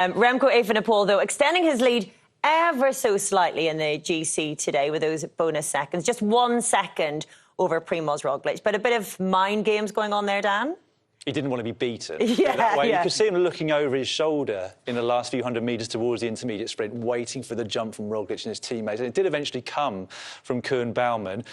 Remco Evenepoel, though, extending his lead ever so slightly in the GC today with those bonus seconds. Just 1 second over Primoz Roglic. But a bit of mind games going on there, Dan? He didn't want to be beaten. Yeah. You could see him looking over his shoulder in the last few hundred metres towards the intermediate sprint, waiting for the jump from Roglic and his teammates. And it did eventually come from Koen Bouwman.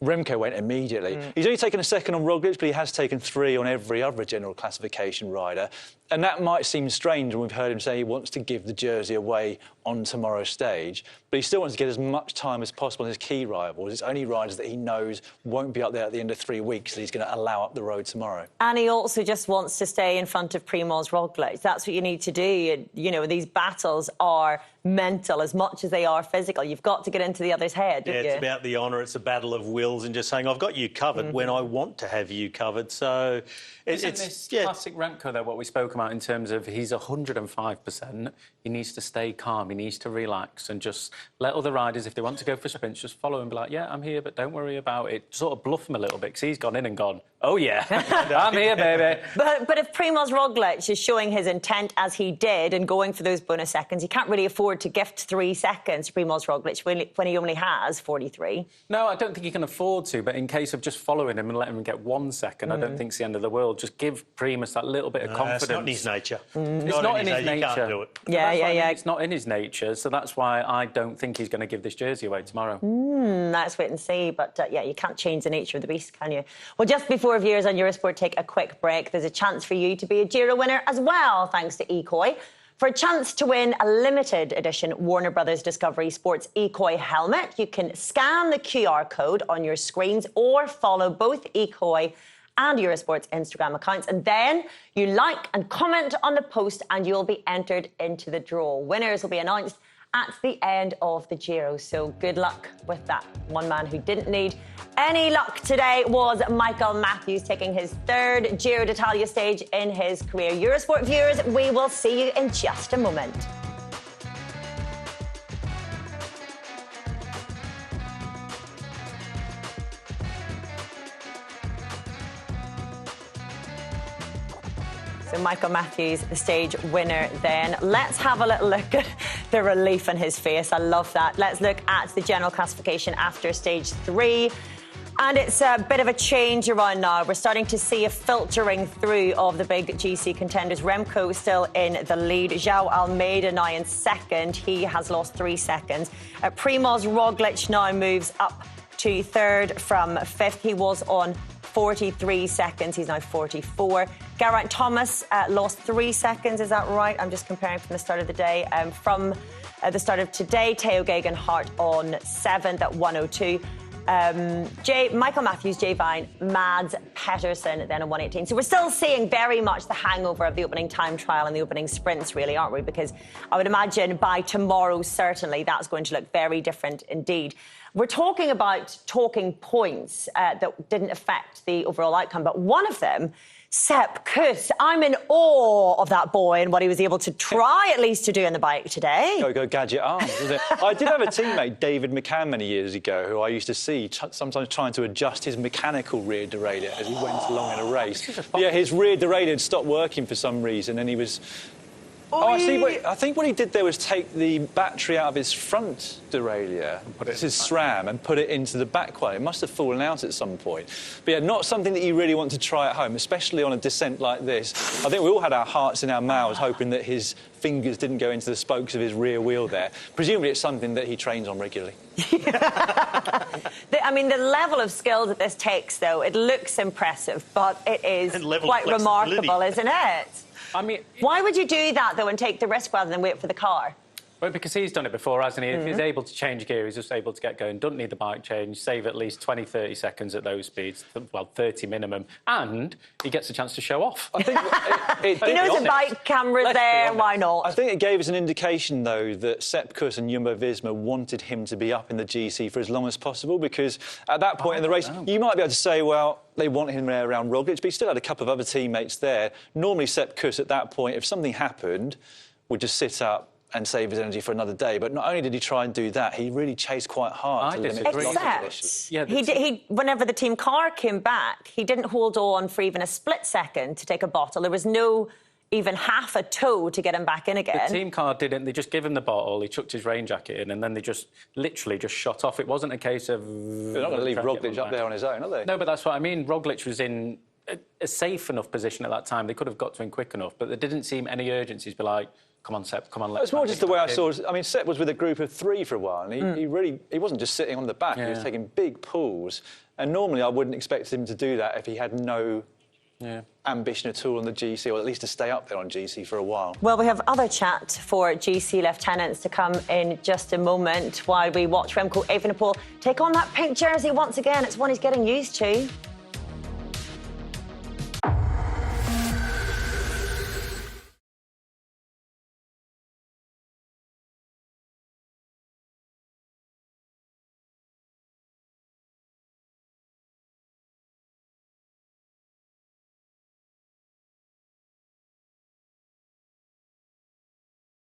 Remco went immediately. He's only taken a second on Roglic, but he has taken 3 on every other general classification rider. And that might seem strange when we've heard him say he wants to give the jersey away on tomorrow's stage, but he still wants to get as much time as possible on his key rivals. It's only riders that he knows won't be up there at the end of 3 weeks that he's going to allow up the road tomorrow. And he also just wants to stay in front of Primoz Roglic. That's what you need to do. You know, these battles are mental as much as they are physical. You've got to get into the other's head, don't you? It's about the honour. It's a battle of wills and just saying, I've got you covered when I want to have you covered. So it's classic Remco, though, what we spoke about in terms of he's 105%. He needs to stay calm. He needs to relax and just let other riders, if they want to go for sprints, just follow and be like, yeah, I'm here, but don't worry about it. Sort of bluff him a little bit because he's gone in and gone, oh, yeah, I'm here, baby. But if Primoz Roglic is showing his intent as he did and going for those bonus seconds, he can't really afford to gift 3 seconds to Primoz Roglic when he only has 43. No, I don't think he can afford to, but in case of just following him and letting him get 1 second, I don't think it's the end of the world. Just give Primoz that little bit of confidence. It's not in his nature. It's not in his nature. He can't do it. Yeah. It's not in his nature, so that's why I don't think he's going to give this jersey away tomorrow. Let's wait and see. But, yeah, you can't change the nature of the beast, can you? Well, just before viewers on Eurosport take a quick break, there's a chance for you to be a Giro winner as well, thanks to Ekoi. For a chance to win a limited edition Warner Brothers Discovery Sports Ekoi helmet, you can scan the QR code on your screens or follow both Ekoi and Eurosport's Instagram accounts, and then you like and comment on the post and you'll be entered into the draw. Winners will be announced at the end of the Giro, so good luck with that. One man who didn't need any luck today was Michael Matthews, taking his 3rd Giro D'Italia stage in his career. Eurosport viewers, we will see you in just a moment. So Michael Matthews, the stage winner then. Let's have a little look at the relief on his face. I love that. Let's look at the general classification after stage 3. And it's a bit of a change around now. We're starting to see a filtering through of the big GC contenders. Remco still in the lead. João Almeida now in 2nd. He has lost 3 seconds. Primoz Roglic now moves up to 3rd from 5th. He was on 43 seconds. He's now 44. Geraint Thomas lost 3 seconds. Is that right? I'm just comparing from the start of the day. From the start of today, Theo Gegenhardt on 7th at 102. Michael Matthews, Jay Vine, Mads Pedersen then on 118. So we're still seeing very much the hangover of the opening time trial and the opening sprints, really, aren't we? Because I would imagine by tomorrow, certainly, that's going to look very different indeed. We're talking about talking points that didn't affect the overall outcome, but one of them, Sepp Kuss. I'm in awe of that boy and what he was able to try at least to do on the bike today. Go gadget arms, isn't it? I did have a teammate, David McCann, many years ago, who I used to see sometimes trying to adjust his mechanical rear derailleur as he went along in a race. Yeah, his rear derailleur had stopped working for some reason and he was... I think what he did there was take the battery out of his front derailleur, his SRAM, and put it into the back one. It must have fallen out at some point. But yeah, not something that you really want to try at home, especially on a descent like this. I think we all had our hearts in our mouths hoping that his fingers didn't go into the spokes of his rear wheel there. Presumably it's something that he trains on regularly. I mean, the level of skill that this takes, though, it looks impressive, but it is quite remarkable, isn't it? I mean, why would you do that, though, and take the risk rather than wait for the car? Well, because he's done it before, hasn't he? If he's able to change gear, he's just able to get going, doesn't need the bike change, save at least 20, 30 seconds at those speeds, well, 30 minimum, and he gets a chance to show off. I think he knows the bike camera's there, why not? I think it gave us an indication, though, that Sepp Kuss and Jumbo-Visma wanted him to be up in the GC for as long as possible, because at that point in the race, you might be able to say, well, they want him there around Roglic, but he still had a couple of other teammates there. Normally, Sepp Kuss, at that point, if something happened, would just sit up and save his energy for another day. But not only did he try and do that, he really chased quite hard to limit Except, he, whenever the team car came back, he didn't hold on for even a split second to take a bottle. There was no even half a toe to get him back in again. The team car didn't. They just gave him the bottle, he chucked his rain jacket in, and then they just literally just shot off. It wasn't a case of... They're not going to leave Roglic up there on his own, are they? No, but that's what I mean. Roglic was in a safe enough position at that time. They could have got to him quick enough, but there didn't seem any urgency to be like, come on, Sepp, come on, let's... It's more just the way I saw it. I mean, Sepp was with a group of 3 for a while, and he wasn't just sitting on the back. He was taking big pulls. And normally I wouldn't expect him to do that if he had no ambition at all on the GC, or at least to stay up there on GC for a while. Well, we have other chat for GC lieutenants to come in just a moment while we watch Remco Evenepoel take on that pink jersey once again. It's one he's getting used to.